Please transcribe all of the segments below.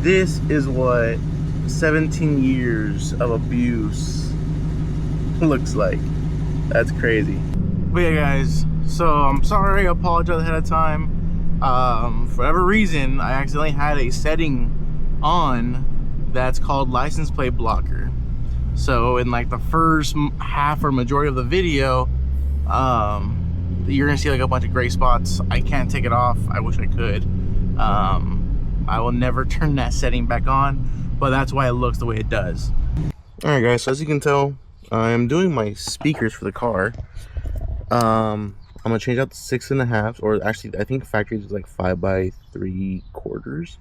This is what 17 years of abuse looks like. That's crazy. But yeah, guys, so I'm sorry, I apologize ahead of time. For whatever reason, I accidentally had a setting on that's called license plate blocker. So in like the first half or majority of the video, you're gonna see like a bunch of gray spots. I can't take it off. I wish I could. I will never turn that setting back on, but that's why it looks the way it does. All right, guys, so as you can tell, I'm doing my speakers for the car. I'm gonna change out the 6.5, or actually I think factory is like 5 by 3/4.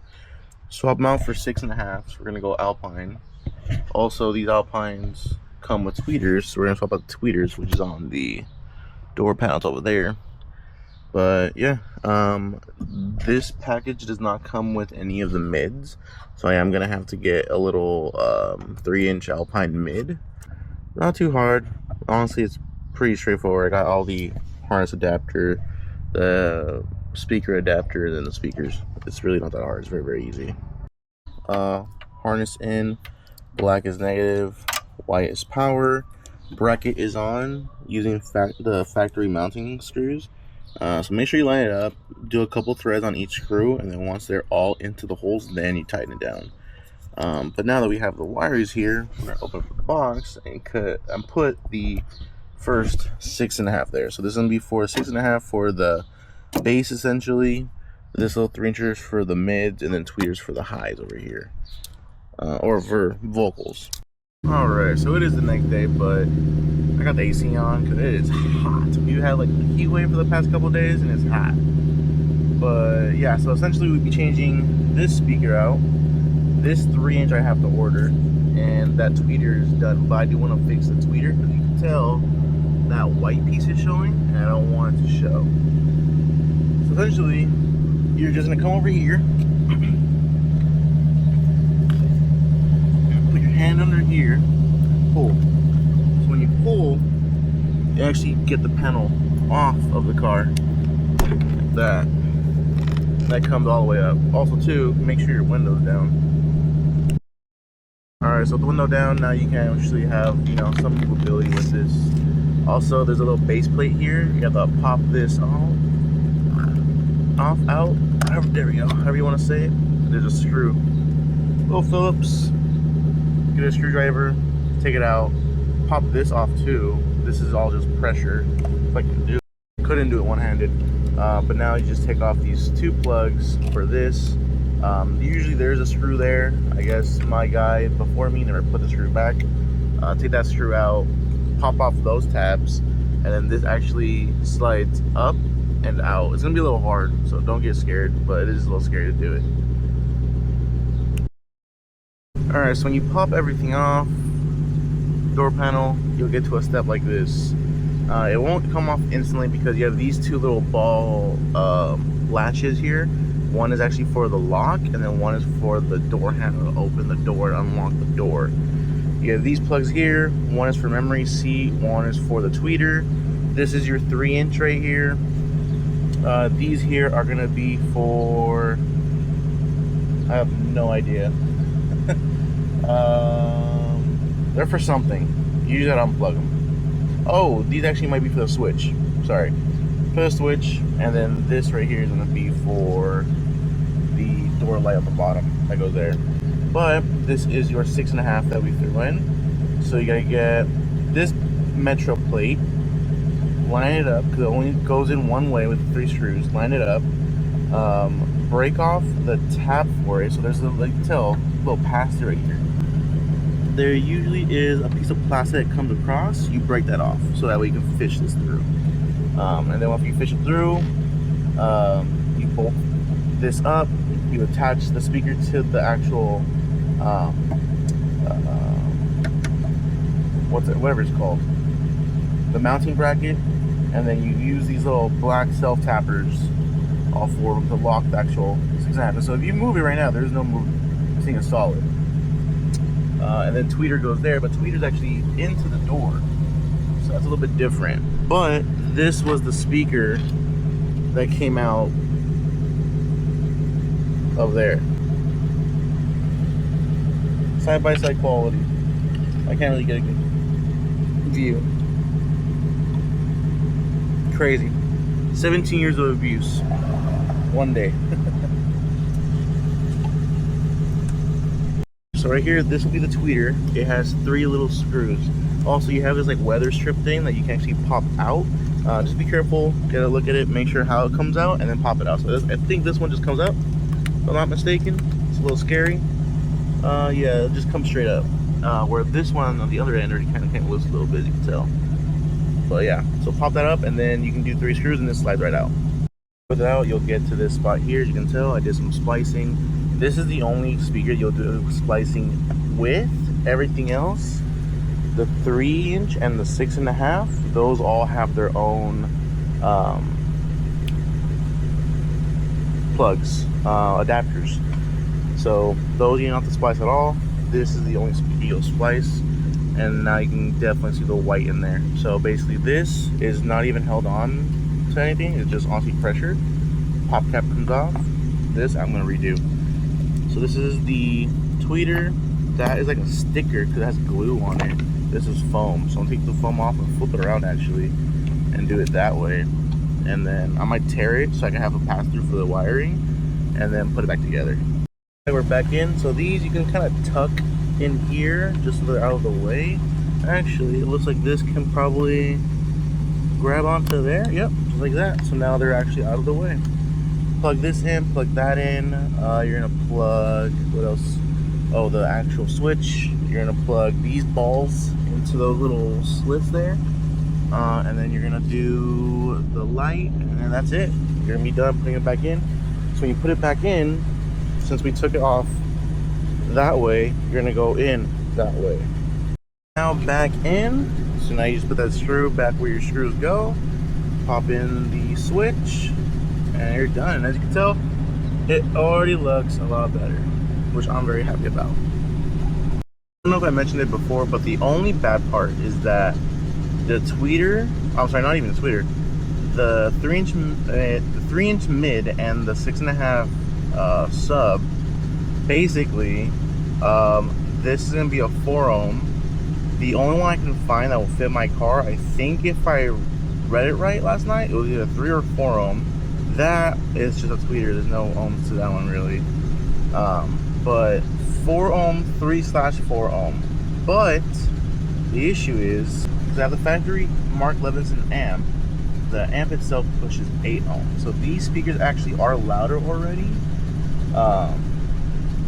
Swap them out for 6.5. We're gonna go Alpine. Also, these Alpines come with tweeters, so we're gonna swap out the tweeters, which is on the door panels over there. But yeah, this package does not come with any of the mids, so I am gonna have to get a little 3-inch Alpine mid. Not too hard, honestly. It's pretty straightforward. I got all the harness adapter, the speaker adapter, and then the speakers. It's really not that hard. It's very, very easy. Harness in, black is negative, white is power. Bracket is on using the factory mounting screws. So make sure you line it up, do a couple threads on each screw, and then once they're all into the holes, then you tighten it down. But now that we have the wires here, we're gonna open up the box and cut and put the first 6.5 there. So this is gonna be for 6.5 for the base, essentially. This little 3-inchers for the mids, and then tweeters for the highs over here, or for vocals. All right, so it is the next day, but I got the AC on because it is hot. We've had like a heat wave for the past couple days, and it's hot. But yeah, so essentially we'd be changing this speaker out. This 3-inch I have to order, and that tweeter is done. But I do want to fix the tweeter because you can tell that white piece is showing, and I don't want it to show. So essentially, you're just gonna come over here, put your hand under here, pull. So when you pull, you actually get the panel off of the car. That comes all the way up. Also, too, make sure your window's down. All right, so with the window down, now you can actually have, you know, some movability with this. Also, there's a little base plate here. You have to pop this out. There we go. However you want to say it. There's a screw. Little Phillips. Get a screwdriver. Take it out. Pop this off too. This is all just pressure. If I can do it. Couldn't do it one-handed. But now you just take off these 2 plugs for this. Usually there's a screw there. I guess my guy before me never put the screw back. Take that screw out, pop off those tabs, and then this actually slides up and out. It's gonna be a little hard, so don't get scared, but it is a little scary to do it. All right, so when you pop everything off, door panel, you'll get to a step like this. It won't come off instantly because you have these 2 little ball latches here. One is actually for the lock, and then one is for the door handle to open the door and unlock the door. You have these plugs here. One is for memory seat, one is for the tweeter. This is your 3-inch right here. These here are gonna be for, I have no idea. They're for something. You just gotta unplug them. Oh, these actually might be for the switch. Sorry. For the switch, and then this right here is gonna be for the door light on the bottom that goes there. But this is your 6.5 that we threw in. So you gotta get this Metro plate, line it up because it only goes in one way with 3 screws. Line it up, break off the tab for it. So there's a little pass-through right here. There usually is a piece of plastic that comes across. You break that off so that way you can fish this through. And then once you fish it through, you bolt this up. You attach the speaker to the actual whatever it's called, the mounting bracket, and then you use these little black self tappers all four to lock the actual 6.5. So if you move it right now, there's no movement. This thing is solid. And then tweeter goes there, but tweeter's actually into the door, so that's a little bit different. But this was the speaker that came out of there. Side-by-side quality. I can't really get a good view. Crazy. 17 years of abuse. One day. So right here, this will be the tweeter. It has 3 little screws. Also, you have this like weather strip thing that you can actually pop out. Just be careful, get a look at it, make sure how it comes out, and then pop it out. So I think this one just comes out, if I'm not mistaken. It's a little scary. Yeah, it just comes straight up. Where this one on the other end already kind of came loose a little bit, you can tell. But yeah, so pop that up, and then you can do 3 screws, and this slides right out. With it out, you'll get to this spot here. As you can tell, I did some splicing. This is the only speaker you'll do splicing with. Everything else, the 3-inch and the 6.5, those all have their own plugs, adapters. So those you don't have to splice at all. This is the only speaker you'll splice, and now you can definitely see the white in there. So basically, this is not even held on to anything; it's just honestly pressured. Pop cap comes off. This I'm gonna redo. So this is the tweeter. That is like a sticker because it has glue on it. This is foam, so I'll take the foam off and flip it around actually, and do it that way. And then I might tear it so I can have a pass through for the wiring, and then put it back together. We're back in. So these you can kind of tuck in here just so they're out of the way. Actually, it looks like this can probably grab onto there. Yep, just like that. So now they're actually out of the way. Plug this in, plug that in. You're gonna plug, what else? Oh, the actual switch. You're gonna plug these balls into those little slits there. And then you're gonna do the light, and then that's it. You're gonna be done putting it back in. So when you put it back in, since we took it off that way, you're gonna go in that way. Now back in. So now you just put that screw back where your screws go. Pop in the switch, and you're done. And as you can tell, it already looks a lot better, which I'm very happy about. I don't know if I mentioned it before, but the only bad part is that the tweeter, I'm sorry, not even the tweeter, the 3-inch mid and the 6.5 sub, basically, this is gonna be a 4 ohm. The only one I can find that will fit my car, I think if I read it right last night, it was either 3 or 4 ohm. That is just a tweeter. There's no ohms to that one really. But 4 ohm, 3/4 ohm. But the issue is, because I have the factory Mark Levinson amp, the amp itself pushes 8 ohms. So these speakers actually are louder already,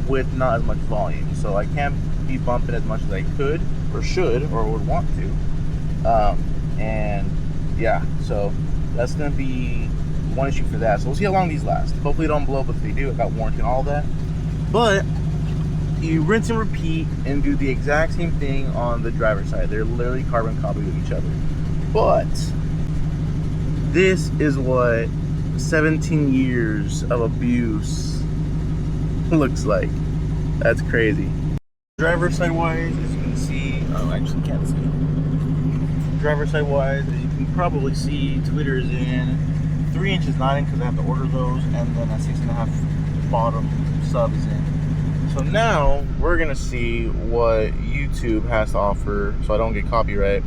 with not as much volume. So I can't be bumping as much as I could, or should, or would want to. And yeah, so that's gonna be one issue for that. So we'll see how long these last. Hopefully they don't blow, but if they do, I got warranty and all that. But you rinse and repeat and do the exact same thing on the driver's side. They're literally carbon copies of each other. But this is what 17 years of abuse looks like. That's crazy. Driver's side wise, as you can see, oh, I actually can't see. Driver's side wise, as you can probably see, tweeters in. 3 inches not in because I have to order those, and then a 6.5 bottom sub is in. So now we're gonna see what YouTube has to offer so I don't get copyright.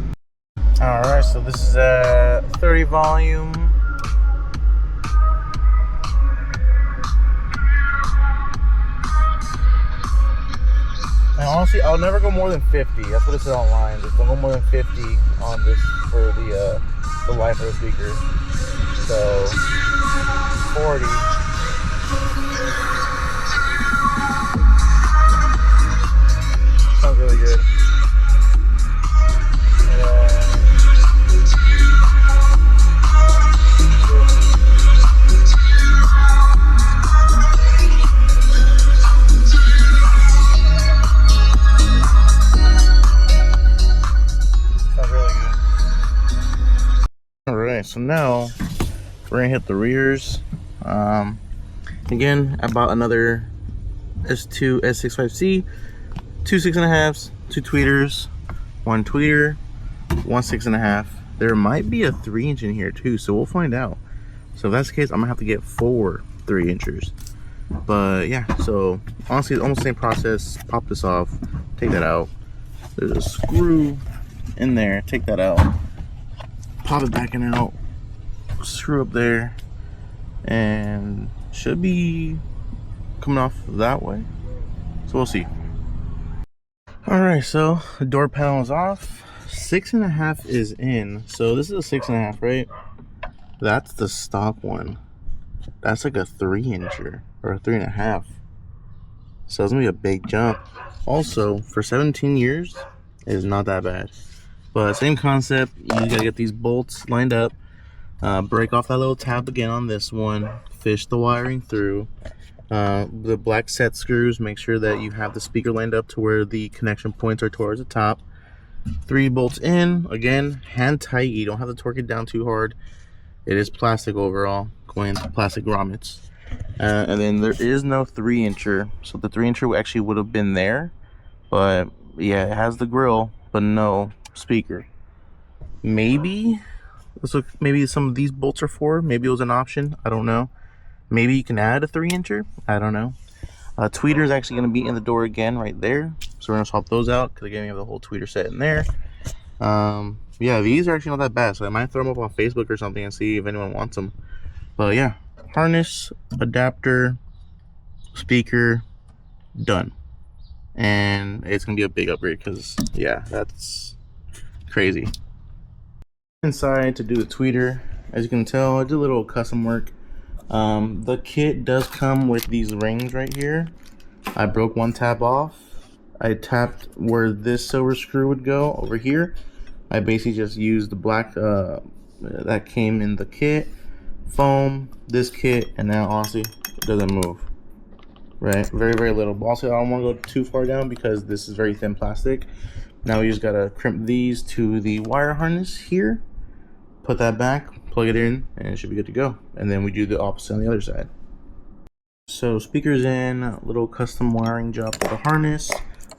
Alright, so this is at 30 volume. And honestly, I'll never go more than 50. That's what it says online. Just don't go more than 50 on this for the life of the speaker. So 40. Sounds really good. Alright, so now we're gonna hit the rears. Again, I bought another S2 S65C, 2 6.5s, 2 tweeters, 1 tweeter, 1 6.5. There might be a 3-inch in here too, so we'll find out. So if that's the case, I'm gonna have to get 4 3-inchers. But yeah, so honestly, it's almost the same process. Pop this off, take that out. There's a screw in there. Take that out. Pop it back in and out. Screw up there, and should be coming off that way. So we'll see. All right, so the door panel is off. 6.5 is in. So this is a 6.5, right? That's the stock one. That's like a 3-incher or a 3.5. So it's gonna be a big jump. Also, for 17 years, it is not that bad. But same concept. You gotta get these bolts lined up. Break off that little tab again on this one. Fish the wiring through. The black set screws. Make sure that you have the speaker lined up to where the connection points are towards the top. 3 bolts in. Again, hand tight. You don't have to torque it down too hard. It is plastic overall, going into plastic grommets. And then there is no 3-incher. So the 3-incher actually would have been there. But yeah, it has the grill, but no speaker. Maybe, let's look, maybe some of these bolts are for. Maybe it was an option. I don't know. Maybe you can add a 3-incher. I don't know. Tweeter is actually going to be in the door again right there. So we're going to swap those out because again, we have the whole tweeter set in there. Yeah, these are actually not that bad, so I might throw them up on Facebook or something and see if anyone wants them. But yeah, harness, adapter, speaker, done. And it's gonna be a big upgrade because yeah, that's crazy. Inside to do the tweeter, as you can tell, I did a little custom work. The kit does come with these rings right here. I broke one tab off. I tapped where this silver screw would go over here. I basically just used the black that came in the kit, foam, this kit, and now honestly it doesn't move. Right, very little. But also I don't want to go too far down because this is very thin plastic. Now we just gotta crimp these to the wire harness here, put that back, plug it in, and it should be good to go. And then we do the opposite on the other side. So speakers in, little custom wiring job for the harness,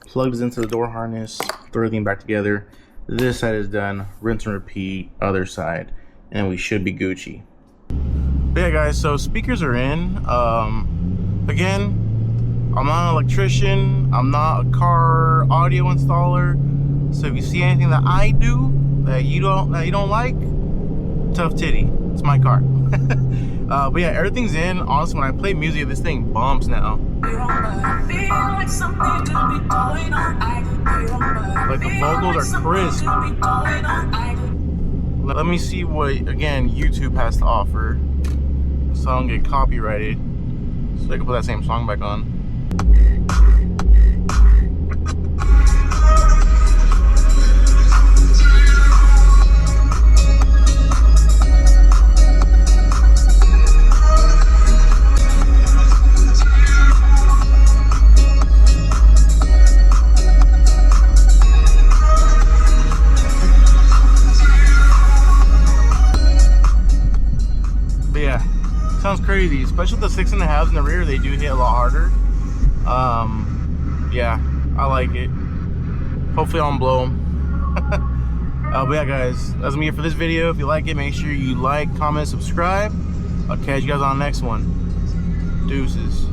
plugs into the door harness, throw everything back together. This side is done, rinse and repeat, other side, and we should be Gucci. But yeah guys, so speakers are in. Again, I'm not an electrician, I'm not a car audio installer, so if you see anything that I do that you don't like, tough titty, it's my car. But yeah, everything's in. Honestly, when I play music, this thing bumps now. Like the vocals are crisp. Let me see what, again, YouTube has to offer so I don't get copyrighted. So I can put that same song back on. Sounds crazy, especially with the 6.5s in the rear. They do hit a lot harder. Yeah, I like it. Hopefully I don't blow them. But yeah guys, that's me for this video. If you like it, make sure you like, comment, subscribe. I'll catch you guys on the next one. Deuces.